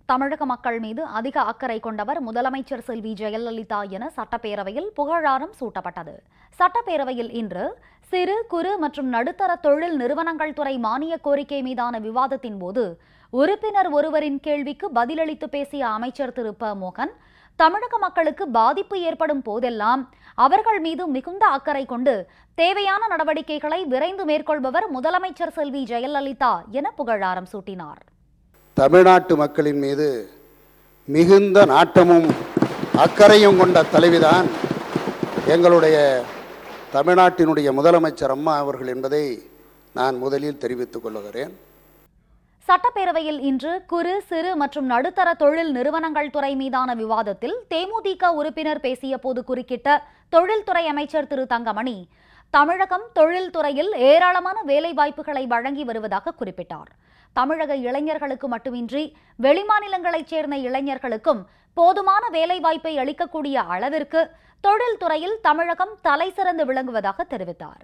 தமிழக மக்கள் மீது அதிக அக்கறை கொண்டவர் முதலமைச்சர் செல்வி ஜெயலலிதா என சட்டப்பேரவையில் புகழாரம் சூட்டப்பட்டது. சட்டப்பேரவையில் இன்று சிறு குறு மற்றும் நடுத்தர தொழில் நிறுவனங்கள் துறை மானிய கோரிக்கை மீதான விவாதத்தின் போது உறுப்பினர் ஒருவரின் கேள்விக்கு பதிலளித்து பேசிய அமைச்சர் திரு ப மோகன், தமிழக மக்களுக்கு பாதிப்பு ஏற்படும் போதெல்லாம் அவர்கள் மீது மிகுந்த அக்கறை கொண்டு தேவையான நடவடிக்கைகளை விரைந்து மேற்கொள்பவர் முதலமைச்சர் செல்வி ஜெயலலிதா என புகழாரம் சூட்டினார். தமிழ்நாட்டு மக்களின் மீது மிகுந்த நாட்டமும் அக்கறையும் கொண்ட தலைவிதான் எங்களுடைய தமிழ்நாட்டினுடைய முதலமைச்சர் அம்மா அவர்கள் என்பதை நான் முதலில் தெரிவித்துக் கொள்கிறேன். சட்டப்பேரவையில் இன்று குறு சிறு மற்றும் நடுத்தர தொழில் நிறுவனங்கள் துறை மீதான விவாதத்தில் தேமுதிக உறுப்பினர் பேசிய போது குறுக்கிட்ட தொழில்துறை அமைச்சர் திரு தங்கமணி, தமிழகம் தொழில்துறையில் ஏராளமான வேலைவாய்ப்புகளை வழங்கி வருவதாக குறிப்பிட்டார். தமிழக இளைஞர்களுக்கு மட்டுமின்றி வெளிமாநிலங்களைச் சேர்ந்த இளைஞர்களுக்கும் போதுமான வேலைவாய்ப்பை அளிக்கக்கூடிய அளவிற்கு தொழில்துறையில் தமிழகம் தலைசிறந்து விளங்குவதாக தெரிவித்தார்.